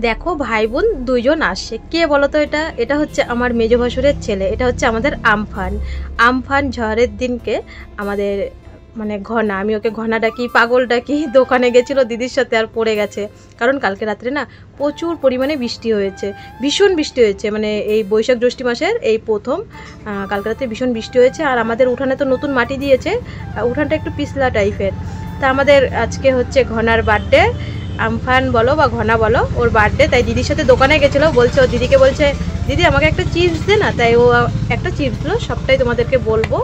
দেখো ভাই বোন দুইজন আসছে, কে বলো তো? এটা হচ্ছে আমার মেজো ভাসুরের ছেলে, এটা হচ্ছে আমাদের আমফান। আমফান ঝড়ের দিনকে আমাদের মানে ঘনা, আমি ওকে ঘনা ডাকি, পাগল ডাকি, দোকানে গেছিলো দিদির সাথে আর পড়ে গেছে। কারণ কালকে রাত্রে না প্রচুর পরিমাণে বৃষ্টি হয়েছে, ভীষণ বৃষ্টি হয়েছে, মানে এই বৈশাখ জ্যৈষ্ঠ মাসের এই প্রথম কালকে রাত্রে ভীষণ বৃষ্টি হয়েছে। আর আমাদের উঠানে তো নতুন মাটি দিয়েছে, উঠানটা একটু পিছলা টাইপের। তা আমাদের আজকে হচ্ছে ঘনার বার্থডে, আমফান বলো বা ঘনা বলো, ওর বার্থডে। তাই দিদির সাথে দোকানে গেছিলো, বলছে ও দিদিকে বলছে দিদি আমাকে একটা চিপস দে না, তাই ও একটা চিপস দিল। সবটাই তোমাদেরকে বলবো,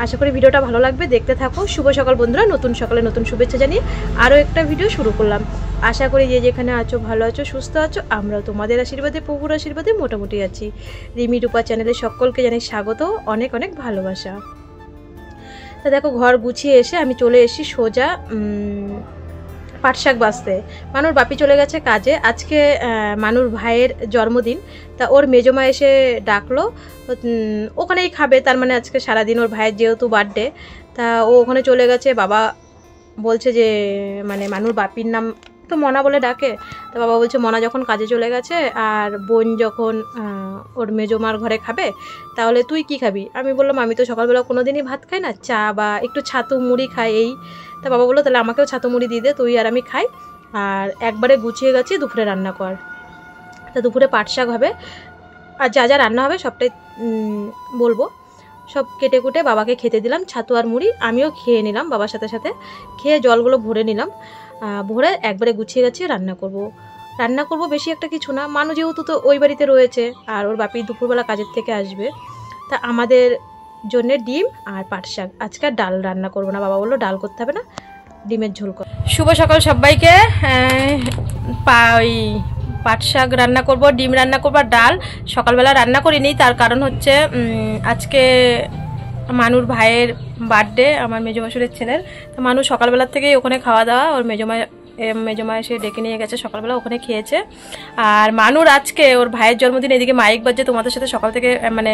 আশা করি ভিডিওটা ভালো লাগবে, দেখতে থাকো। শুভ সকাল বন্ধুরা, নতুন সকালে নতুন শুভেচ্ছা জানিয়ে আরও একটা ভিডিও শুরু করলাম। আশা করি যে যেখানে আছো ভালো আছো, সুস্থ আছো। আমরাও তোমাদের আশীর্বাদে, প্রভুর আশীর্বাদে মোটামুটি আছি। রিমি রূপা চ্যানেলে সকলকে জানাই স্বাগত, অনেক অনেক ভালোবাসা। তা দেখো ঘর গুছিয়ে এসে আমি চলে এসেছি সোজা পাট শাক বাছতে। মানুর বাপি চলে গেছে কাজে, আজকে মানুর ভাইয়ের জন্মদিন। তা ওর মেজমা এসে ডাকলো, ওখানেই খাবে। তার মানে আজকে সারাদিন ওর ভাইয়ের যেহেতু বার্থডে, তা ও ওখানে চলে গেছে। বাবা বলছে যে মানে মানুর বাপির নাম তো মনা বলে ডাকে, তো বাবা বলছে মনা যখন কাজে চলে গেছে আর বোন যখন ওর মেজমার ঘরে খাবে, তাহলে তুই কি খাবি? আমি বললাম আমি তো সকালবেলা কোনো দিনই ভাত খাই না, চা বা একটু ছাতু মুড়ি খাই এই। তা বাবা বললো তাহলে আমাকেও ছাতু মুড়ি দিয়ে দে, তুই আর আমি খাই। আর একবারে গুছিয়ে গেছি, দুপুরে রান্না কর। তা দুপুরে পাট শাক হবে, আর যা যা রান্না হবে সবটাই বলবো। সব কেটে কুটে বাবাকে খেতে দিলাম, ছাতু আর মুড়ি। আমিও খেয়ে নিলাম বাবার সাথে সাথে, খেয়ে জলগুলো ভরে নিলাম। ভরে একবারে গুছিয়ে গেছি রান্না করব বেশি একটা কিছু না। মানুষ যেহেতু তো ওই বাড়িতে রয়েছে, আর ওর বাপি দুপুরবেলা কাজের থেকে আসবে। তা আমাদের জন্যে ডিম আর পাট শাক, আজকে আর ডাল রান্না করবো না। বাবা বললো ডাল করতে হবে না, ডিমের ঝোল কর। শুভ সকাল সবাইকে। ওই পাট শাক রান্না করব, ডিম রান্না করবো, আর ডাল সকালবেলা রান্না করিনি। তার কারণ হচ্ছে আজকে মানুর ভাইয়ের বার্থডে, আমার মেজো ভাসুরের ছেলের। তো মানুষ সকালবেলার থেকেই ওখানে খাওয়া দাওয়া, ওর মেজমা এসে ডেকে নিয়ে গেছে, সকালবেলা ওখানে খেয়েছে। আর মানুর আজকে ওর ভাইয়ের জন্মদিন, এদিকে মাইক বাজছে। তোমাদের সাথে সকাল থেকে মানে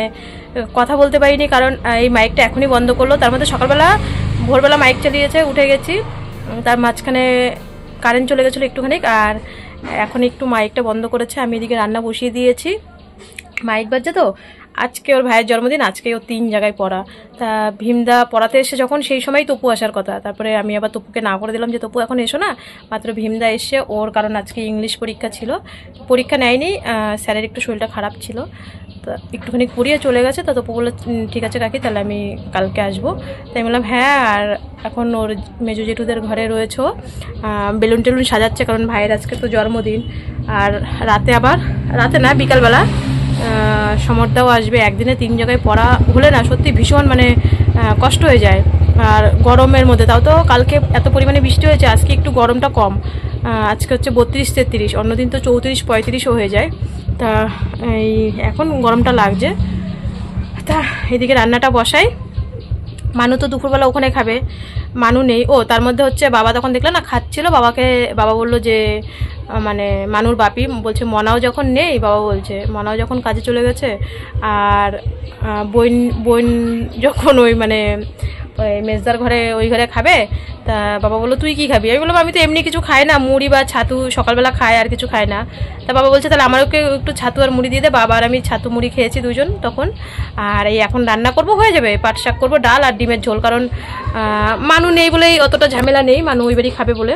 কথা বলতে পারিনি, কারণ এই মাইকটা এখনই বন্ধ করলো। তার মধ্যে সকালবেলা ভোরবেলা মাইক চালিয়েছে, উঠে গেছি, তার মাঝখানে কারেন্ট চলে গেছিলো একটুখানি, আর এখন একটু মাইকটা বন্ধ করেছে। আমি এদিকে রান্না বসিয়ে দিয়েছি, মাইক বাজছে তো। আজকে ওর ভাইয়ের জন্মদিন, আজকে ও 3 জায়গায় পড়া। তা ভীমদা পড়াতে এসে যখন, সেই সময় তপু আসার কথা। তারপরে আমি আবার তপুকে না করে দিলাম যে তপু এখন এসো না, মাত্র ভীমদা এসে ওর, কারণ আজকে ইংলিশ পরীক্ষা ছিল, পরীক্ষা নেয়নি, স্যারের একটু শরীরটা খারাপ ছিল, তো একটুখানি পড়িয়ে চলে গেছে। তো তপু বললো ঠিক আছে রাখি, তাহলে আমি কালকে আসবো। তাই বললাম হ্যাঁ। আর এখন ওর মেজো জেঠুদের ঘরে রয়েছে, বেলুন টেলুন সাজাচ্ছে, কারণ ভাইয়ের আজকে তো জন্মদিন। আর রাতে না বিকালবেলা সমরদাও আসবে। একদিনে 3 জায়গায় পড়া হলে না সত্যি ভীষণ মানে কষ্ট হয়ে যায়। আর গরমের মধ্যে, তাও তো কালকে এত পরিমাণে বৃষ্টি হয়েছে, আজকে একটু গরমটা কম। আজকে হচ্ছে 32-33, অন্যদিন তো 34-35ও হয়ে যায়। তা এই এখন গরমটা লাগছে। তা এদিকে রান্নাটা বসাই। মানু তো দুপুরবেলা ওখানে খাবে, মানু নেই। ও তার মধ্যে হচ্ছে বাবা তখন দেখলো না খাচ্ছিল, বাবা বললো যে মানে মানুর বাপি বলছে মনাও যখন নেই, বাবা বলছে মনাও যখন কাজে চলে গেছে, আর বোন যখন ওই মানে ওই মেজদার ঘরে ওই ঘরে খাবে, তা বাবা বললো তুই কি খাবি? আমি বললাম আমি তো এমনি কিছু খাই না, মুড়ি বা ছাতু সকালবেলা খাই, আর কিছু খাই না। তা বাবা বলছে তাহলে আমাকে একটু ছাতু আর মুড়ি দিয়ে দে। বাবা আর আমি ছাতু মুড়ি খেয়েছি দুজন তখন। আর এই এখন রান্না করব, হয়ে যাবে, পাট শাক করবো, ডাল আর ডিমের ঝোল। কারণ মানু নেই বলেই অতটা ঝামেলা নেই, মানু ওই বাড়ি খাবে বলে।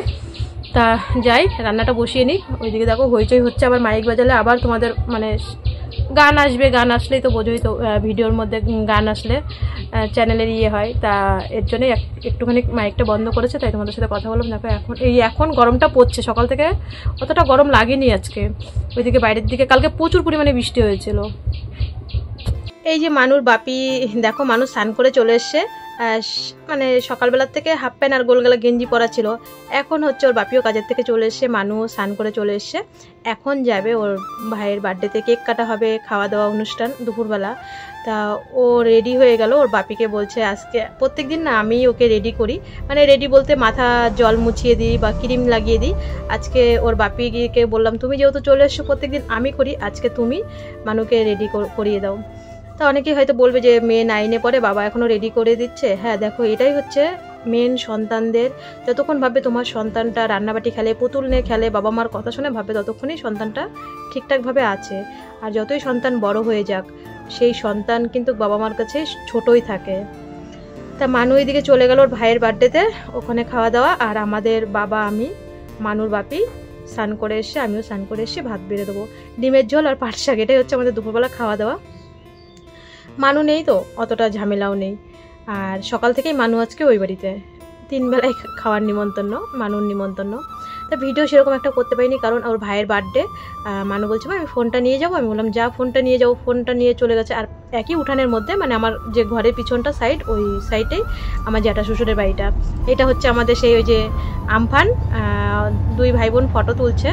তা যাই রান্নাটা বসিয়ে নিই। ওইদিকে দেখো হইচই হচ্ছে, আবার মাইক বাজালে আবার তোমাদের মানে গান আসবে, গান আসলেই তো বোঝোই তো, ভিডিওর মধ্যে গান আসলে চ্যানেলের ইয়ে হয়। তা এর জন্যই একটুখানি মাইকটা বন্ধ করেছে, তাই তোমাদের সাথে কথা বললাম। দেখো এখন গরমটা পড়ছে, সকাল থেকে অতটা গরম লাগেনি আজকে। ওইদিকে বাইরের দিকে কালকে প্রচুর পরিমাণে বৃষ্টি হয়েছিল। এই যে মানুর বাপি দেখো, মানুষ স্নান করে চলে এসছে। মানে সকালবেলার থেকে হাফ প্যান্ট আর গোলগলা গেঞ্জি পরা ছিল, এখন হচ্ছে ওর বাপিও কাজের থেকে চলে এসছে, মানু স্নান করে চলে এসছে। এখন যাবে ওর ভাইয়ের বার্থডেতে, কেক কাটা হবে, খাওয়া দাওয়া অনুষ্ঠান দুপুরবেলা। তা ও রেডি হয়ে গেল, ওর বাপিকে বলছে আজকে প্রত্যেক দিন না আমি ওকে রেডি করি, মানে রেডি বলতে মাথা জল মুছিয়ে দিই বা ক্রিম লাগিয়ে দিই। আজকে ওর বাপিকে বললাম তুমি যেহেতু চলে এসছো প্রত্যেকদিন আমি করি, আজকে তুমি মানুকে রেডি করিয়ে দাও। তা অনেকেই হয়তো বলবে যে মেয়ে 9-এ পড়ে, বাবা এখনও রেডি করে দিচ্ছে। হ্যাঁ দেখো এটাই হচ্ছে মেন সন্তানদের যতক্ষণ ভাববে তোমার সন্তানটা রান্নাবাটি খেলে, পুতুল নিয়ে খেলে, বাবা মার কথা শুনে ভাববে, ততক্ষণই সন্তানটা ঠিকঠাকভাবে আছে। আর যতই সন্তান বড় হয়ে যাক, সেই সন্তান কিন্তু বাবা মার কাছে ছোটই থাকে। তা মানু এইদিকে চলে গেল ওর ভাইয়ের বার্থডেতে, ওখানে খাওয়া দাওয়া। আর আমাদের বাবা, আমি, মানুর বাপি স্নান করে এসে, আমিও স্নান করে এসে ভাত বেড়ে দেবো, ডিমের ঝোল আর পাট শাক, এটাই হচ্ছে আমাদের দুপুরবেলা খাওয়া দাওয়া। মানু নেই তো অতটা ঝামেলাও নেই। আর সকাল থেকেই মানু আজকে ওই বাড়িতে, 3 বেলায় খাওয়ার নিমন্ত্রণ, মানুর নিমন্ত্রণ। তা ভিডিও সেরকম একটা করতে পারিনি, কারণ ওর ভাইয়ের বার্থডে। মানু বলছে আমি ফোনটা নিয়ে যাবো, আমি বললাম যা ফোনটা নিয়ে যাও। ফোনটা নিয়ে চলে গেছে। আর একই উঠানের মধ্যে, মানে আমার যে ঘরের পিছনটা সাইড, ওই সাইডেই আমার জ্যাঠা শ্বশুরের বাড়িটা। এটা হচ্ছে আমাদের সেই ওই যে আমফান, 2 ভাই বোন ফটো তুলছে।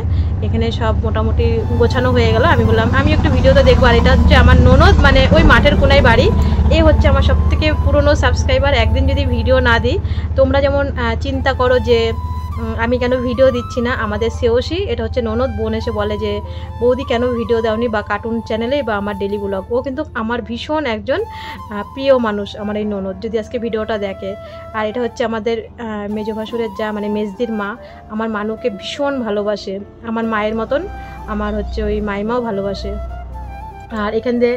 এখানে সব মোটামুটি গোছানো হয়ে গেল। আমি বললাম আমি একটু ভিডিওতে দেখবো। আর এটা হচ্ছে আমার ননদ, মানে ওই মাঠের কোনায় বাড়ি। এই হচ্ছে আমার সবথেকে পুরনো সাবস্ক্রাইবার। একদিন যদি ভিডিও না দিই, তোমরা যেমন চিন্তা করো যে আমি কেন ভিডিও দিচ্ছি না, আমাদের সেওসি, এটা হচ্ছে ননদ, বোন এসে বলে যে বৌদি কেন ভিডিও দাওনি, বা কার্টুন চ্যানেলে বা আমার ডেলি ব্লগ। ও কিন্তু আমার ভীষণ একজন প্রিয় মানুষ, আমার এই ননদ, যদি আজকে ভিডিওটা দেখে। আর এটা হচ্ছে আমাদের মেজো ভাসুরের যা, মানে মেজদির মা। আমার মানুকে ভীষণ ভালোবাসে, আমার মায়ের মতন আমার হচ্ছে ওই মাইমাও ভালোবাসে। আর এখান দিয়ে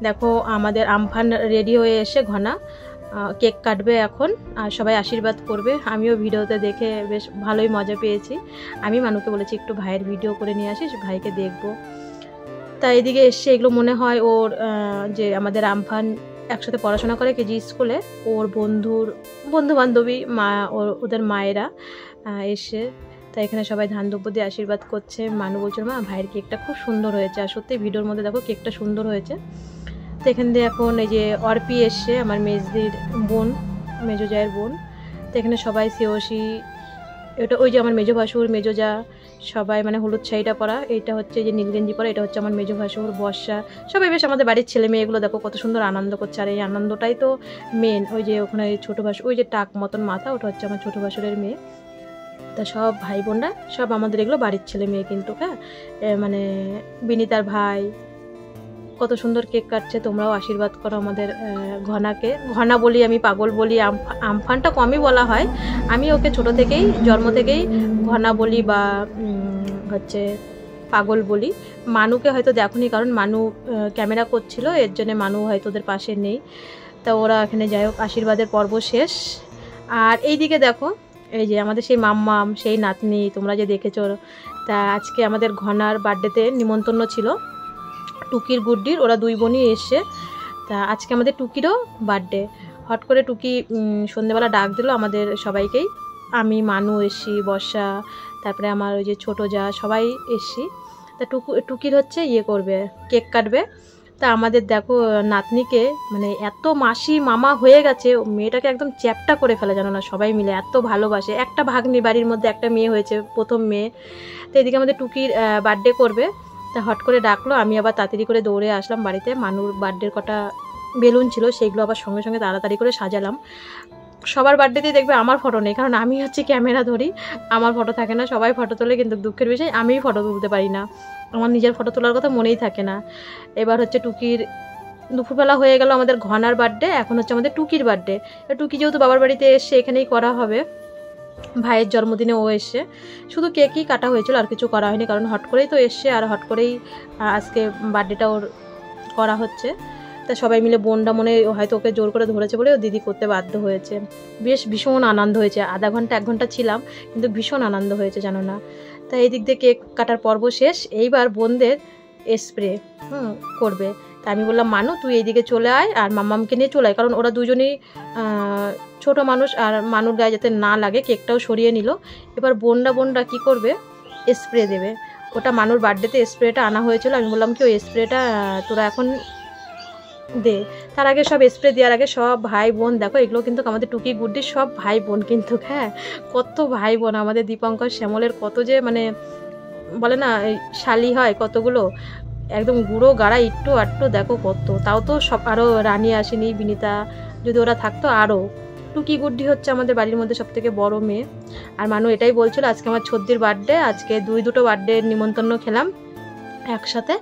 দেখো আমাদের আমফান রেডি হয়ে এসে ঘনা কেক কাটবে এখন, আর সবাই আশীর্বাদ করবে। আমিও ভিডিওতে দেখে বেশ ভালোই মজা পেয়েছি। আমি মানুকে বলেছি একটু ভাইয়ের ভিডিও করে নিয়ে আসিস, ভাইকে দেখবো। তাই এদিকে এসে এগুলো মনে হয় ওর যে আমাদের আমফান একসাথে পড়াশোনা করে কেজি স্কুলে, ওর বন্ধু বান্ধবী মা, ওদের মায়েরা এসে, তাই এখানে সবাই ধান দ্রব্য দিয়ে আশীর্বাদ করছে। মানু বলছিল মা ভাইয়ের কেকটা খুব সুন্দর হয়েছে। আর সত্যি ভিডিওর মধ্যে দেখো কেকটা সুন্দর হয়েছে। তো এখান দিয়ে এখন এই যে অর্পি এসছে, আমার মেজদির বোন, মেজো জায়ের বোন। তো এখানে সবাই সেওসি, এটা ওই যে আমার মেজো ভাসুর, মেজো যা, সবাই মানে হলুদ শাড়িটা পরা, এইটা হচ্ছে যে নীল গেঞ্জি পরা, এটা হচ্ছে আমার মেজো ভাসুর, বর্ষা, সবাই বেশ আমাদের বাড়ির ছেলে মেয়েগুলো দেখো কত সুন্দর আনন্দ করছে। আর এই আনন্দটাই তো মেন। ওই যে ওখানে ছোটো ভাসুর, ওই যে টাক মতন মাথা, ওটা হচ্ছে আমার ছোটো ভাসুরের মেয়ে। তা সব ভাই বোনরা সব আমাদের এগুলো বাড়ির ছেলে মেয়ে কিন্তু, হ্যাঁ, মানে বিনিতার ভাই কত সুন্দর কেক কাটছে। তোমরাও আশীর্বাদ করো আমাদের ঘনাকে। ঘনা বলি আমি, পাগল বলি, আমফানটা কমই বলা হয়। আমি ওকে ছোট থেকেই, জন্ম থেকেই ঘনা বলি বা হচ্ছে পাগল বলি। মানুকে হয়তো দেখোনি, কারণ মানু ক্যামেরা করছিল, এর জন্য মানু হয়তো ওদের পাশে নেই। তা ওরা এখানে যাই হোক, আশীর্বাদের পর্ব শেষ। আর এইদিকে দেখো এই যে আমাদের সেই মাম্মাম, সেই নাতনি, তোমরা যে দেখেছো। তা আজকে আমাদের ঘনার বার্থডেতে নিমন্ত্রণ ছিল টুকির গুড্ডির, ওরা 2 বোনই এসছে। তা আজকে আমাদের টুকিরও বার্থডে। হট করে টুকি সন্ধ্যেবেলা ডাক দিল আমাদের সবাইকেই। আমি, মানু এসছি, বর্ষা, তারপরে আমার ওই যে ছোটো যা, সবাই এসছি। তা টুকির হচ্ছে ইয়ে করবে, কেক কাটবে। তা আমাদের দেখো নাতনিকে মানে এত মাসি মামা হয়ে গেছে, মেয়েটাকে একদম চ্যাপটা করে ফেলে, জানো না, সবাই মিলে এত ভালোবাসে। একটা ভাগ্নি, বাড়ির মধ্যে একটা মেয়ে হয়েছে, প্রথম মেয়ে। তো এদিকে আমাদের টুকির বার্থডে করবে। তা হট করে ডাকলো, আমি আবার তাড়াতাড়ি করে দৌড়ে আসলাম বাড়িতে। মানুর বার্থডের কটা বেলুন ছিল, সেইগুলো আবার সঙ্গে সঙ্গে তাড়াতাড়ি করে সাজালাম। সবার বার্থডেতেই দেখবে আমার ফটো নেই, কারণ আমি হচ্ছে ক্যামেরা ধরি, আমার ফটো থাকে না। সবাই ফটো তোলে, কিন্তু দুঃখের বিষয় আমিই ফটো তুলতে পারি না, আমার নিজের ফটো তোলার কথা মনেই থাকে না। এবার হচ্ছে টুকির দুপুরবেলা হয়ে গেল আমাদের ঘনার বার্থডে, এখন হচ্ছে আমাদের টুকির বার্থডে। টুকি যেহেতু বাবার বাড়িতে এসে, এখানেই করা হবে। ভাইয়ের জন্মদিনে ও এসছে, শুধু কেকই কাটা হয়েছিল, আর কিছু করা হয়নি, কারণ হট করেই তো এসছে, আর হট করেই আজকে বার্থডেটা ওর করা হচ্ছে। তা সবাই মিলে, বোনটা মনে হয়তো ওকে জোর করে ধরেছে বলে ও দিদি করতে বাধ্য হয়েছে। বেশ ভীষণ আনন্দ হয়েছে, আধা ঘন্টা 1 ঘন্টা ছিলাম, কিন্তু ভীষণ আনন্দ হয়েছে, জানো না। তা এই দিক দিয়ে কেক কাটার পর্ব শেষ। এইবার বোনদের স্প্রে করবে। তা আমি বললাম মানু তুই এইদিকে চলে আয়, আর মাম্মামকে নিয়ে চলে আয়, কারণ ওরা দুজনেই ছোট মানুষ, আর মানুর গায়ে যাতে না লাগে। কেকটাও সরিয়ে নিল। এবার বোনরা কি করবে, স্প্রে দেবে। ওটা মানুর বার্থডেতে স্প্রেটা আনা হয়েছিল। আমি বললাম কি ওই স্প্রেটা তোরা এখন দে। তার আগে সব স্প্রে দেওয়ার আগে সব ভাই বোন, দেখো এগুলো কিন্তু আমাদের টুকি গুড্ডির সব ভাই বোন কিন্তু, হ্যাঁ, কত ভাই বোন আমাদের দীপঙ্কর শ্যামলের, কত যে মানে বলে না শালি হয় কতগুলো, একদম গুঁড়ো গাড়া ইট্টু আট্টু, দেখো কত। তাও তো সব আরও রানী আসেনি, বিনিতা, যদি ওরা থাকতো আরও। টুকি গুড্ডি হচ্ছে আমাদের বাড়ির মধ্যে সব থেকে বড় মেয়ে। আর মানু এটাই বলছিল আজকে আমার ছদ্দির বার্থডে, আজকে দুটো বার্থডে নিমন্ত্রণ খেলাম একসাথে।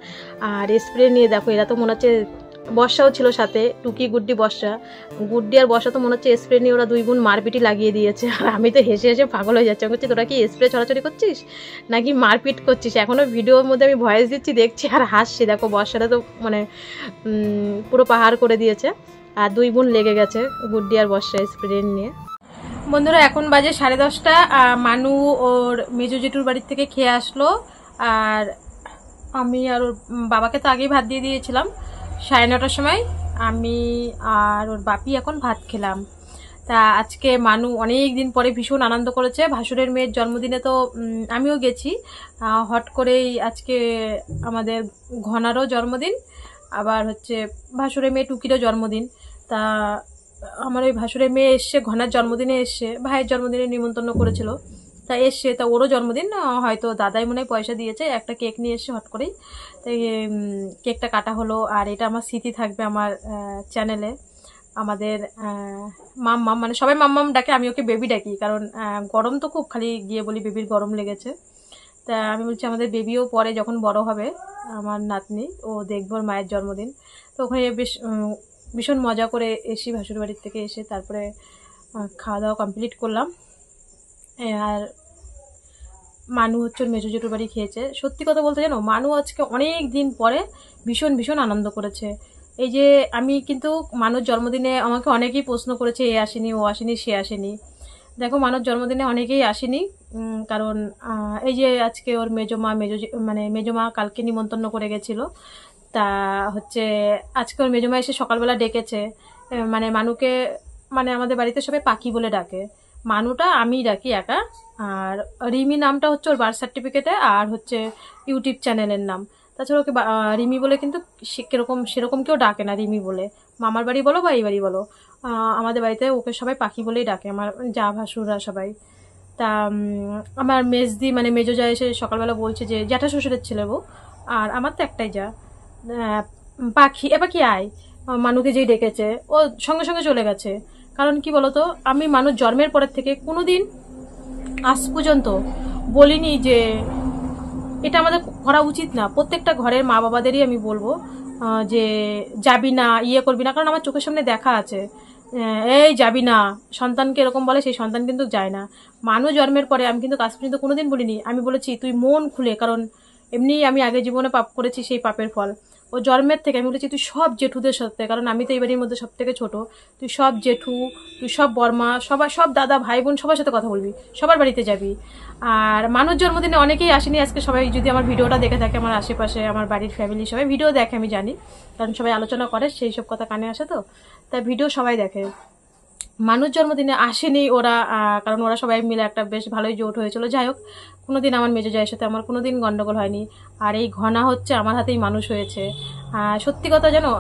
আর স্প্রে নিয়ে দেখো, এরা তো মনে হচ্ছে বর্ষাও ছিল সাথে, টুকি গুড্ডি বর্ষা। গুড্ডি আর বর্ষা তো মনে হচ্ছে স্প্রে নিয়ে ওরা দুই বোন মারপিটি লাগিয়ে দিয়েছে। আর আমি তো হেসে হেসে পাগল হয়ে যাচ্ছি, আমি বলছি তোরা কি স্প্রে ছড়াছড়ি করছিস নাকি মারপিট করছিস? এখনও ভিডিওর মধ্যে আমি ভয়েস দিচ্ছি, দেখছি আর হাসছি। দেখো বর্ষাটা তো মানে পুরো পাহাড় করে দিয়েছে, আর দুই বোন লেগে গেছে গুড্ডি আর বর্ষা স্প্রে নিয়ে। বন্ধুরা এখন বাজে 10:30। মানু ওর মেজো জেঠুর বাড়ির থেকে খেয়ে আসলো, আর আমি আর ওর বাবাকে তো আগেই ভাত দিয়ে দিয়েছিলাম 9:30টার সময়। আমি আর ওর বাপি এখন ভাত খেলাম। তা আজকে মানু অনেক দিন পরে ভীষণ আনন্দ করেছে। ভাসুরের মেয়ের জন্মদিনে তো আমিও গেছি, হট করেই আজকে আমাদের ঘনারও জন্মদিন, আবার হচ্ছে ভাসুরের মেয়ে টুকিরও জন্মদিন। তা আমার ওই ভাসুরের মেয়ে এসছে, ঘনার জন্মদিনে এসছে, ভাইয়ের জন্মদিনে নিমন্ত্রণ করেছিল, তা এসছে। তা ওরও জন্মদিন, হয়তো দাদাই মনে হয় পয়সা দিয়েছে, একটা কেক নিয়ে এসছে হট করেই। তাই কেকটা কাটা হলো, আর এটা আমার স্মৃতি থাকবে আমার চ্যানেলে। আমাদের মাম্মাম, মানে সবাই মাম্মাম ডাকে, আমি ওকে বেবি ডাকি, কারণ গরম তো খুব, খালি গিয়ে বলি বেবির গরম লেগেছে। তা আমি বলছি আমাদের বেবিও পরে যখন বড় হবে, আমার নাতনি, ও দেখবো ওর মায়ের জন্মদিন। তো ওখানে বেশ ভীষণ মজা করে এসি, ভাসুর বাড়ির থেকে এসে তারপরে খাওয়া দাওয়া কমপ্লিট করলাম। আর মানু হচ্ছে ওর মেজো জেঠুর বাড়ি খেয়েছে। সত্যি কথা বলতে জানো, মানু আজকে অনেক দিন পরে ভীষণ ভীষণ আনন্দ করেছে। এই যে আমি কিন্তু মানুর জন্মদিনে আমাকে অনেকেই প্রশ্ন করেছে, এ আসেনি, ও আসেনি, সে আসেনি। দেখো মানুর জন্মদিনে অনেকেই আসেনি, কারণ এই যে আজকে ওর মেজমা কালকে নিমন্ত্রণ করে গেছিল। তা হচ্ছে আজকে ওর মেজমা এসে সকালবেলা ডেকেছে, মানে মানুকে, মানে আমাদের বাড়িতে সবাই পাখি বলে ডাকে, মানুটা আমি ডাকি একা। আর রিমি নামটা হচ্ছে ওর বার্থ সার্টিফিকেটে, আর হচ্ছে ইউটিউব চ্যানেলের নাম। তাছাড়া ওকে রিমি বলে কিন্তু সেরকম কেউ ডাকে না রিমি বলে, মামার বাড়ি বলো বা এই বাড়ি বলো। আমাদের বাড়িতে ওকে সবাই পাখি বলেই ডাকে, আমার যা ভাসুররা সবাই। তা আমার মেজদি, মানে মেজো যা এসে সকালবেলা বলছে যে জ্যাঠা শ্বশুরের ছেলে বউ, আর আমার তো একটাই যা, পাখি এবার কি আয়, মানুকে যেই ডেকেছে ও সঙ্গে সঙ্গে চলে গেছে। কারণ কি বলতো, আমি মানুষ জন্মের পরের থেকে কোনোদিন আজ পর্যন্ত বলিনি যে এটা আমাদের করা উচিত না। প্রত্যেকটা ঘরের মা বাবাদেরই আমি বলবো যে যাবি না, ইয়ে করবি না, কারণ আমার চোখের সামনে দেখা আছে, এই যাবি না, সন্তানকে এরকম বলে, সেই সন্তান কিন্তু যায় না। মানুষ জন্মের পরে আমি কিন্তু আজ পর্যন্ত কোনোদিন বলিনি, আমি বলেছি তুই মন খুলে, কারণ এমনি আমি আগে জীবনে পাপ করেছি, সেই পাপের ফল। ও জন্মের থেকে আমি বলেছি তুই সব জেঠুদের সাথে, কারণ আমি তো এই বাড়ির মধ্যে সব থেকে ছোট, তুই সব জেঠু, তুই সব বর্মা, সব দাদা ভাই বোন সবার সাথে কথা বলবি, সবার বাড়িতে যাবি। আর মানুষ জন্মদিনে অনেকেই আসেনি আজকে, সবাই যদি আমার ভিডিওটা দেখে থাকে, আমার আশেপাশে আমার বাড়ির ফ্যামিলি সবাই ভিডিও দেখে, আমি জানি, কারণ সবাই আলোচনা করে, সেই সব কথা কানে আসে, তো তাই ভিডিও সবাই দেখে। মানুষ জন্মদিনে আসেনি ওরা, কারণ ওরা সবাই মিলে একটা বেশ ভালোই জোট হয়েছিল। যাই হোক, কোনোদিন আমার মেজো জায়ের সাথে আমার কোনোদিন গন্ডগোল হয়নি। আর এই ঘনা হচ্ছে আমার হাতেই মানুষ হয়েছে। সত্যি কথা জানো,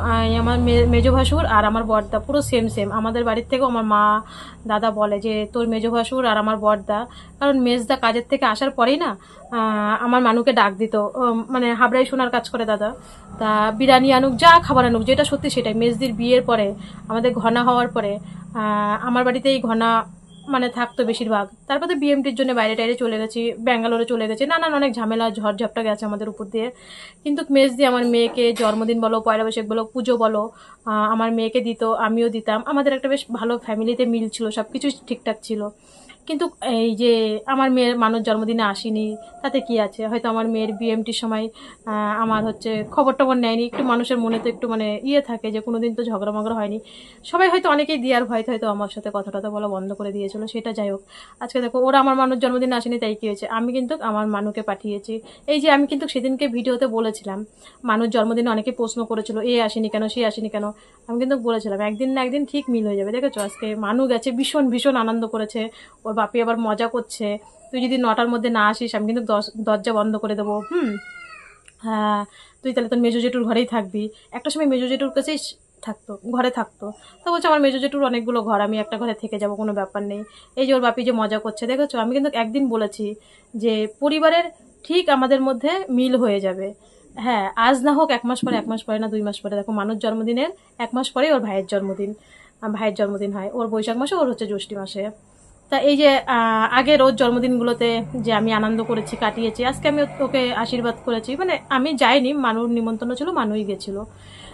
আমার মেজো ভাসুর আর আমার বড়দা পুরো সেম সেম। আমাদের বাড়ির থেকেও আমার মা দাদা বলে যে তোর মেজো ভাসুর আর আমার বড়দা, কারণ মেজদা কাজের থেকে আসার পরেই না আমার মানুকে ডাক দিত, মানে হাবড়াই শোনার কাজ করে দাদা। তা বিরিয়ানি আনুক, যা খাবার আনুক, যেটা সত্যি সেটাই। মেজদির বিয়ের পরে, আমাদের ঘনা হওয়ার পরে আমার বাড়িতেই ঘনা মানে থাকতো বেশিরভাগ। তারপর তো বিএমটির জন্য বাইরে টাইরে চলে গেছি, ব্যাঙ্গালোরে চলে গেছি, নানান অনেক ঝামেলা ঝড়ঝাপটা গেছে আমাদের উপর দিয়ে। কিন্তু মেজদি আমার মেয়েকে জন্মদিন বলো, পয়লা বৈশাখ বলো, পুজো বলো, আমার মেয়েকে দিত, আমিও দিতাম। আমাদের একটা বেশ ভালো ফ্যামিলিতে মিল ছিল, সব কিছু ঠিকঠাক ছিল। কিন্তু এই যে আমার মেয়ের মানুষ জন্মদিনে আসেনি, তাতে কি আছে, হয়তো আমার মেয়ের বিএমটির সময় আমার হচ্ছে খবর টবর নেয়নি, একটু মানুষের মনে তো একটু মানে ইয়ে থাকে যে কোনোদিন তো ঝগড়া মগড়া হয়নি, সবাই হয়তো অনেকেই দেওয়ার ভয়তে হয়তো আমার সাথে কথা টথা বলা বন্ধ করে দিয়েছিল, সেটা যাই হোক। আজকে দেখো ওরা আমার মানুষ জন্মদিনে আসেনি, তাই কি হয়েছে, আমি কিন্তু আমার মানুকে পাঠিয়েছি। এই যে আমি কিন্তু সেদিনকে ভিডিওতে বলেছিলাম, মানুষ জন্মদিনে অনেকে প্রশ্ন করেছিল এ আসেনি কেন, সে আসেনি কেন, আমি কিন্তু বলেছিলাম একদিন না একদিন ঠিক মিল হয়ে যাবে। দেখেছো আজকে মানু গেছে, ভীষণ ভীষণ আনন্দ করেছে, ওর বাপি আবার মজা করছে, তুই যদি 9টার মধ্যে না আসিস আমি কিন্তু দরজা বন্ধ করে দেবো, হ্যাঁ তুই তাহলে তোর মেজো জেঠুর ঘরেই থাকবি। একটা সময় মেজো জেঠুর কাছেই ঘরে থাকতো। তো বলছে আমার মেজো জেঠুর অনেকগুলো ঘর, আমি একটা ঘরে থেকে যাব, কোনো ব্যাপার নেই। এই যে ওর বাপি যে মজা করছে, দেখেছো আমি কিন্তু একদিন বলেছি যে পরিবারের ঠিক আমাদের মধ্যে মিল হয়ে যাবে। হ্যাঁ আজ না হোক 1 মাস পরে, 1 মাস পরে না 2 মাস পরে, দেখো মানুষ জন্মদিনের 1 মাস পরে ওর ভাইয়ের জন্মদিন হয়, ওর বৈশাখ মাসে, ওর হচ্ছে জ্যৈষ্ঠী মাসে। তা এই যে আগে রোজ জন্মদিনগুলোতে যে আমি আনন্দ করেছি, কাটিয়েছি, আজকে আমি ওকে আশীর্বাদ করেছি, মানে আমি যাইনি, মানুর নিমন্ত্রণ ছিল, মানুই গেছিল।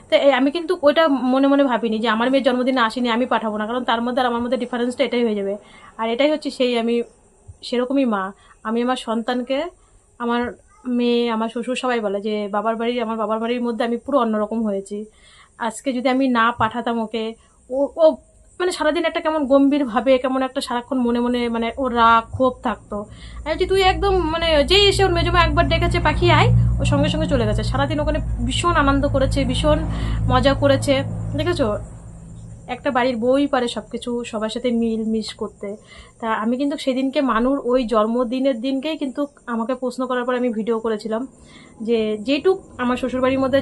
তো আমি কিন্তু ওইটা মনে মনে ভাবিনি যে আমার মেয়ের জন্মদিনে আসেনি আমি পাঠাবো না, কারণ তার মধ্যে আর আমার মধ্যে ডিফারেন্সটা এটাই হয়ে যাবে। আর এটাই হচ্ছে সেই আমি সেরকমই মা। আমি আমার সন্তানকে, আমার মেয়ে, আমার শ্বশুর সবাই বলে যে আমার বাবার বাড়ির মধ্যে আমি পুরো অন্যরকম হয়েছি। আজকে যদি আমি না পাঠাতাম ওকে, ও ও মানে সারাদিন একটা কেমন গম্ভীর ভাবে, কেমন একটা সারাক্ষণ মনে মনে মানে ওর রাগ ক্ষোভ থাকতো। আর যে তুই একদম মানে যেই এসে ওর মেজমা একবার ডেকেছে পাখি আয়, ও সঙ্গে সঙ্গে চলে গেছে। সারাদিন ওখানে ভীষণ আনন্দ করেছে, ভীষণ মজা করেছে। দেখেছো, একটা বাড়ির বউই পারে সবকিছু সবার সাথে মিশ করতে। তা আমি কিন্তু সেদিনকে মানুর ওই জন্মদিনের দিনকেই কিন্তু আমাকে প্রশ্ন করার পর আমি ভিডিও করেছিলাম যে যেটুক আমার শ্বশুরবাড়ির মধ্যে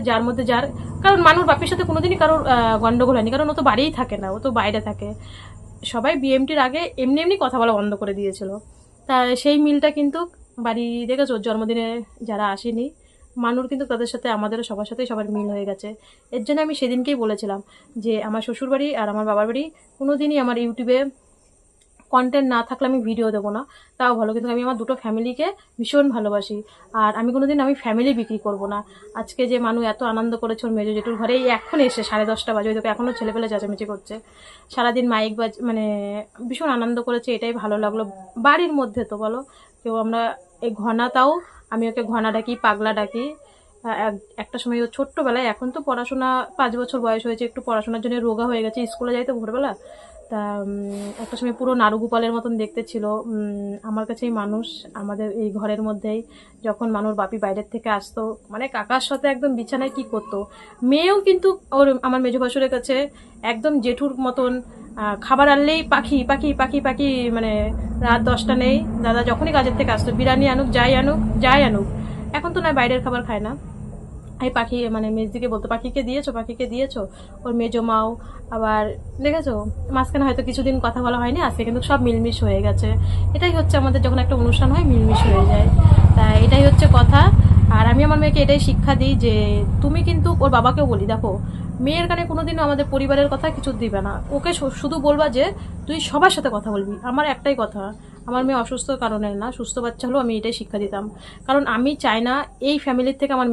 যার, কারণ মানুর বাপের সাথে কোনোদিনই কারোর গন্ডগোল হয়নি, কারণ ও তো বাড়িই থাকে না, ও তো বাইরে থাকে। সবাই বিএমটির আগে এমনি এমনি কথা বলা বন্ধ করে দিয়েছিল। তা সেই মিলটা কিন্তু বাড়ি দেখেছো, জন্মদিনে যারা আসেনি মানুর কিন্তু তাদের সাথে আমাদেরও সবার সাথেই সবার মিল হয়ে গেছে। এর জন্য আমি সেদিনকেই বলেছিলাম যে আমার শ্বশুরবাড়ি আর আমার বাবার বাড়ি কোনোদিনই আমার ইউটিউবে কন্টেন্ট না থাকলে আমি ভিডিও দেবো না, তাও ভালো, কিন্তু আমি আমার দুটো ফ্যামিলিকে ভীষণ ভালোবাসি। আর আমি কোনোদিন আমি ফ্যামিলি বিক্রি করব না। আজকে যে মানুষ এত আনন্দ করেছে ওর মেজো জেঠুর ঘরে, এই এখন এসে 10:30 বাজে, তোকে এখনও ছেলেপেলে চেঁচামেচি করছে, সারাদিন মাইক মানে ভীষণ আনন্দ করেছে, এটাই ভালো লাগলো। বাড়ির মধ্যে তো বলো কেউ আমরা এই ঘনাটাও, আমি ওকে ঘনা ডাকি, পাগলা ডাকি। একটা সময় ও ছোট্টবেলায়, এখন তো পড়াশোনা 5 বছর বয়স হয়েছে, একটু পড়াশোনার জন্য রোগা হয়ে গেছে, স্কুলে যাই তো ভোরবেলা। তা একটা সময় পুরো নারুগোপালের মতন দেখতে ছিল। আমার কাছেই মানুষ, আমাদের এই ঘরের মধ্যেই। যখন মানুষ বাপি বাইরের থেকে আসতো, মানে কাকার সাথে একদম বিছানায় কি করতো। মেয়েও কিন্তু ওর আমার মেজো ভাসুরের কাছে একদম জেঠুর মতন, খাবার আনলেই পাখি পাখি পাখি পাখি, মানে রাত 10টা নেই, দাদা যখনই কাজের থেকে আসতো বিরিয়ানি আনুক, যাই আনুক। এখন তো না, বাইরের খাবার খায় না। এই পাখি মানে মেজদিকে বলতো পাখিকে দিয়েছো। ওর মেজো মাও আবার দেখেছো, মাঝখানে হয়তো কিছুদিন কথা বলা হয়নি, আজকে কিন্তু সব মিলমিশ হয়ে গেছে। এটাই হচ্ছে আমাদের, যখন একটা অনুষ্ঠান হয় মিলমিশ হয়ে যায়, তাই এটাই হচ্ছে কথা। আর আমি আমার মেয়েকে এটাই শিক্ষা দিই যে তুমি কিন্তু, ওর বাবাকেও বলি, দেখো মেয়ের কানে কোনোদিনও আমাদের পরিবারের কথা কিছু দিবে না, ওকে শুধু বলবা যে তুই সবার সাথে কথা বলবি। আমার একটাই কথা, আমার মেয়ে অসুস্থ কারণে না, সুস্থ বাচ্চা হলেও আমি এটাই শিক্ষা দিতাম, কারণ আমি চাই না এই ফ্যামিলির থেকে আমার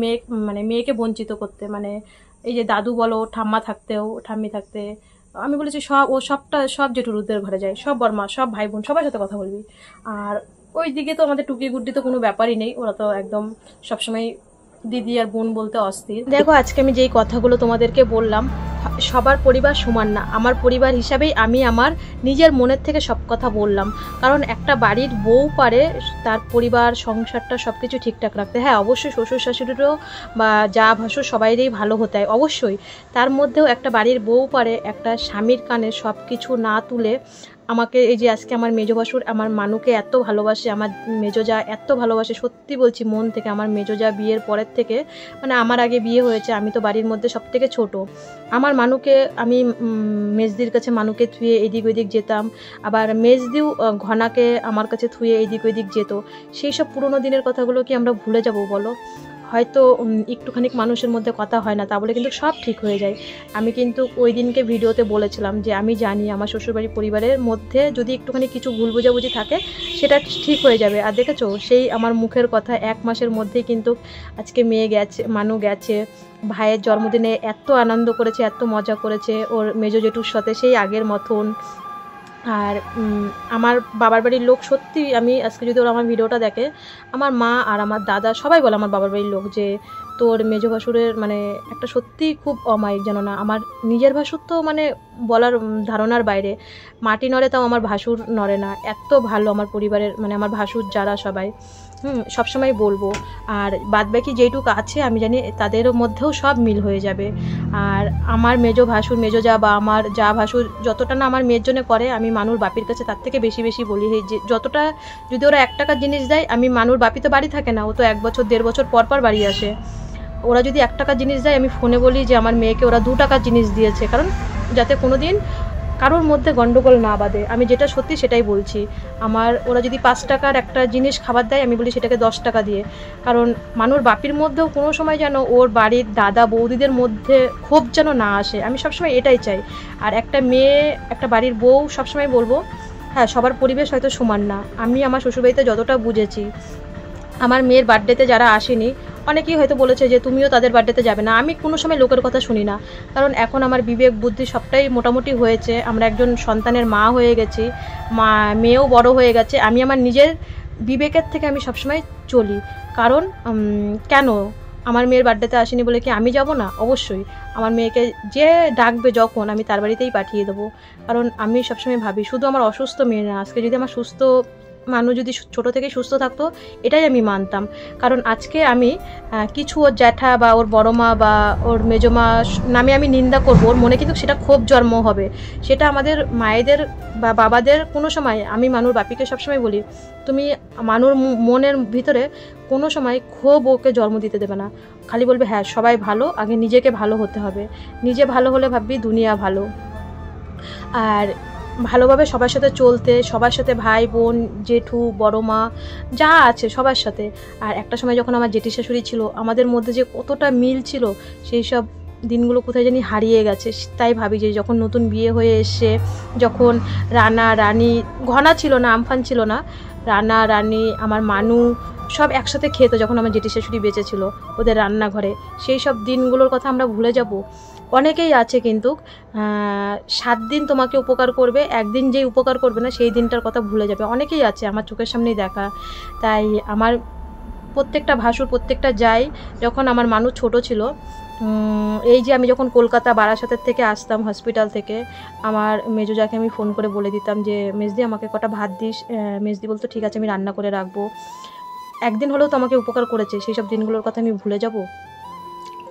মেয়েকে বঞ্চিত করতে। মানে এই যে দাদু বলো, ঠাম্মি থাকতে আমি বলেছি সব জেঠুরুদের ঘরে যায়, সব বর্মা, সব ভাই বোন, সবার সাথে কথা বলবি। আর ওই দিকে তো আমাদের টুকি গুড্ডি তো কোনো ব্যাপারই নেই, ওরা তো একদম সবসময় দিদি আর বোন বলতে অস্থির। দেখো আজকে আমি যেই কথাগুলো তোমাদেরকে বললাম, সবার পরিবার সমান না, আমার পরিবার হিসাবেই আমি আমার নিজের মনের থেকে সব কথা বললাম। কারণ একটা বাড়ির বউ পারে তার পরিবার সংসারটা সবকিছু ঠিকঠাক রাখতে। হ্যাঁ অবশ্যই শ্বশুর শাশুড়িরও বা যা ভাসুর সবাইরই ভালো হতে হয় অবশ্যই, তার মধ্যেও একটা বাড়ির বউ পারে একটা স্বামীর কানে সব কিছু না তুলে আমাকে, এই যে আজকে আমার মেজো ভাসুর আমার মানুকে এত ভালোবাসে, আমার মেজো যা এত ভালোবাসে, সত্যি বলছি মন থেকে। আমার মেজো যা বিয়ের পরের থেকে, মানে আমার আগে বিয়ে হয়েছে, আমি তো বাড়ির মধ্যে সব থেকে ছোট। আমার মানুকে আমি মেজদির কাছে মানুকে থুয়ে এদিক ওইদিক যেতাম, আবার মেজদিও ঘনাকে আমার কাছে থুয়ে এদিক ওইদিক যেত। সেই সব পুরোনো দিনের কথাগুলো কি আমরা ভুলে যাব বলো? হয়তো একটুখানি মানুষের মধ্যে কথা হয় না, তা বলে কিন্তু সব ঠিক হয়ে যায়। আমি কিন্তু ওই দিনকে ভিডিওতে বলেছিলাম যে আমি জানি আমার শ্বশুরবাড়ি পরিবারের মধ্যে যদি একটুখানি কিছু ভুল বোঝাবুঝি থাকে সেটা ঠিক হয়ে যাবে। আর দেখেছো সেই আমার মুখের কথা 1 মাসের মধ্যেই কিন্তু আজকে মেয়ে গেছে, মানু গেছে, ভাইয়ের জন্মদিনে এত আনন্দ করেছে, এত মজা করেছে ওর মেজো জেঠুর সাথে সেই আগের মতন। আর আমার বাবার বাড়ির লোক সত্যি, আমি আজকে যদি ওরা আমার ভিডিওটা দেখে, আমার মা আর আমার দাদা সবাই বলে আমার বাবার বাড়ির লোক যে তোর মেজো ভাসুরের মানে একটা সত্যিই খুব অমায়িক, জানো না। আমার নিজের ভাসুর তো মানে বলার ধারণার বাইরে, মাটি নড়ে তাও আমার ভাসুর নড়ে না, এত ভালো আমার পরিবারের, মানে আমার ভাসুর যারা সবাই সবসময় বলবো। আর বাদবাকি যেইটুকু আছে আমি জানি তাদের মধ্যেও সব মিল হয়ে যাবে। আর আমার মেজো ভাসুর, মেজো যা বা আমার যা ভাসুর যতটা না আমার মেয়ের জন্য করে, আমি মানুর বাপির কাছে তার থেকে বেশি বেশি বলি। যে যতটা যদি ওরা 1 টাকার জিনিস দেয়, আমি মানুর বাপি তো বাড়ি থাকে না, ও তো 1 বছর 1.5 বছর পর পর বাড়ি আসে, ওরা যদি 1 টাকার জিনিস দেয় আমি ফোনে বলি যে আমার মেয়েকে ওরা 2 টাকার জিনিস দিয়েছে, কারণ যাতে কোনো দিন কারোর মধ্যে গন্ডগোল না বাঁধে। আমি যেটা সত্যি সেটাই বলছি। আমার ওরা যদি 5 টাকার একটা জিনিস খাবার দেয়, আমি বলি সেটাকে 10 টাকা দিয়ে, কারণ মানুর বাপির মধ্যেও কোনো সময় যেন ওর বাড়ির দাদা বৌদিদের মধ্যে ক্ষোভ যেন না আসে, আমি সবসময় এটাই চাই। আর একটা মেয়ে, একটা বাড়ির বউ সবসময় বলবো হ্যাঁ, সবার পরিবেশ হয়তো সমান না। আমি আমার শ্বশুরবাড়িতে যতটা বুঝেছি, আমার মেয়ের বার্থডেতে যারা আসেনি, অনেকেই হয়তো বলেছে যে তুমিও তাদের বার্থডেতে যাবে না। আমি কোনো সময় লোকের কথা শুনি না, কারণ এখন আমার বিবেক বুদ্ধি সবটাই মোটামুটি হয়েছে। আমরা একজন সন্তানের মা হয়ে গেছি, মেয়েও বড় হয়ে গেছে। আমি আমার নিজের বিবেকের থেকে আমি সবসময় চলি। কারণ কেন আমার মেয়ের বার্থডেতে আসেনি বলে কি আমি যাব না? অবশ্যই আমার মেয়েকে যে ডাকবে যখন, আমি তার বাড়িতেই পাঠিয়ে দেবো। কারণ আমি সবসময় ভাবি শুধু আমার অসুস্থ মেয়ে না, আজকে যদি আমার সুস্থ মানুষ যদি ছোটো থেকেই সুস্থ থাকতো, এটাই আমি মানতাম। কারণ আজকে আমি কিছু ওর জ্যাঠা বা ওর বড় মা বা ওর মেজমা নামে আমি নিন্দা করবো, ওর মনে কিন্তু সেটা ক্ষোভ জন্ম হবে। সেটা আমাদের মায়েদের বা বাবাদের কোনো সময়, আমি মানুর বাপিকে সবসময় বলি, তুমি মানুর মনের ভিতরে কোনো সময় ক্ষোভ ওকে জন্ম দিতে দেবে না। খালি বলবে হ্যাঁ সবাই ভালো, আগে নিজেকে ভালো হতে হবে। নিজে ভালো হলে ভাববি দুনিয়া ভালো। আর ভালোভাবে সবার সাথে চলতে, সবার সাথে ভাই বোন জেঠু বড় মা যা আছে সবার সাথে। আর একটা সময় যখন আমার জেঠি শাশুড়ি ছিল, আমাদের মধ্যে যে কতটা মিল ছিল, সেই সব দিনগুলো কোথায় জানি হারিয়ে গেছে। তাই ভাবি যে যখন নতুন বিয়ে হয়ে এসে, যখন রানা রানী, ঘনা ছিল না, আমফান ছিল না, রানা রানী আমার মানু সব একসাথে খেত যখন আমার জেঠি শাশুড়ি বেঁচে ছিল ওদের রান্নাঘরে, সেই সব দিনগুলোর কথা আমরা ভুলে যাব? অনেকেই আছে কিন্তু 7 দিন তোমাকে উপকার করবে, একদিন যেই উপকার করবে না সেই দিনটার কথা ভুলে যাবে। অনেকেই আছে আমার চোখের সামনেই দেখা। তাই আমার প্রত্যেকটা ভাসুর, প্রত্যেকটা যাই, যখন আমার মানুষ ছোট ছিল, এই যে আমি যখন কলকাতা বারাসাতের থেকে আসতাম হসপিটাল থেকে, আমার মেজোজাকে আমি ফোন করে বলে দিতাম যে মেজদি আমাকে কটা ভাত দিস। মেজদি বলতো ঠিক আছে আমি রান্না করে রাখবো। একদিন হলেও তো আমাকে উপকার করেছে, সেই সব দিনগুলোর কথা আমি ভুলে যাব?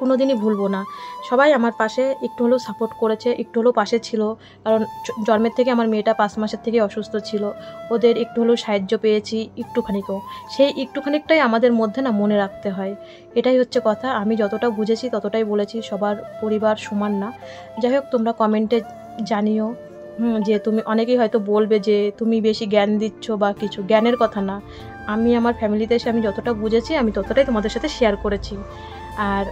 কোনো দিনই ভুলবো না। সবাই আমার পাশে একটু হলেও সাপোর্ট করেছে, একটু হলেও পাশে ছিল। কারণ জন্মের থেকে আমার মেয়েটা 5 মাসের থেকে অসুস্থ ছিল, ওদের একটু হলেও সাহায্য পেয়েছি, একটুখানিকেও। সেই একটুখানিকটাই আমাদের মধ্যে না মনে রাখতে হয়, এটাই হচ্ছে কথা। আমি যতটা বুঝেছি ততটাই বলেছি, সবার পরিবার সমান না। যাই হোক, তোমরা কমেন্টে জানিও যে তুমি, অনেকেই হয়তো বলবে যে তুমি বেশি জ্ঞান দিচ্ছ বা কিছু, জ্ঞানের কথা না। আমি আমার ফ্যামিলিতে এসে আমি যতটা বুঝেছি আমি ততটাই তোমাদের সাথে শেয়ার করেছি। আর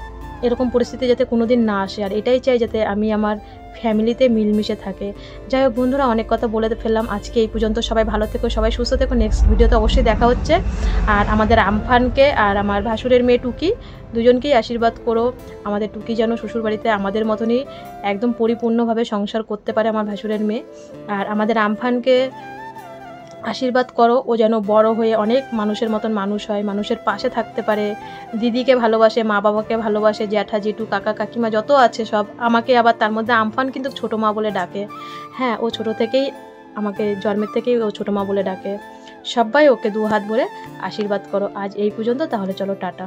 এরকম পরিস্থিতি যাতে কোনো দিন না আসে, আর এটাই চাই যাতে আমি আমার ফ্যামিলিতে মিলমিশে থাকে। যাই হোক বন্ধুরা, অনেক কথা বলে ফেললাম আজকে এই পর্যন্ত। সবাই ভালো থেকো, সবাই সুস্থ থেকো। নেক্সট ভিডিওতে অবশ্যই দেখা হচ্ছে। আর আমাদের আমফানকে আর আমার ভাসুরের মেয়ে টুকি দুজনকেই আশীর্বাদ করো। আমাদের টুকি যেন শ্বশুরবাড়িতে আমাদের মতনই একদম পরিপূর্ণভাবে সংসার করতে পারে, আমার ভাসুরের মেয়ে। আর আমাদের আমফানকে আশীর্বাদ করো, ও যেন বড় হয়ে অনেক মানুষের মতন মানুষ হয়, মানুষের পাশে থাকতে পারে, দিদিকে ভালোবাসে, মা বাবাকে ভালোবাসে, জ্যাঠা জেঠু কাকা কাকিমা যত আছে সব আমাকে, আবার তার মধ্যে আমফান কিন্তু ছোটো মা বলে ডাকে। হ্যাঁ, ও ছোটো থেকেই আমাকে, জন্মের থেকেই ও ছোটো মা বলে ডাকে। সবাই ওকে 2 হাত ভরে আশীর্বাদ করো। আজ এই পর্যন্ত, তাহলে চলো টাটা।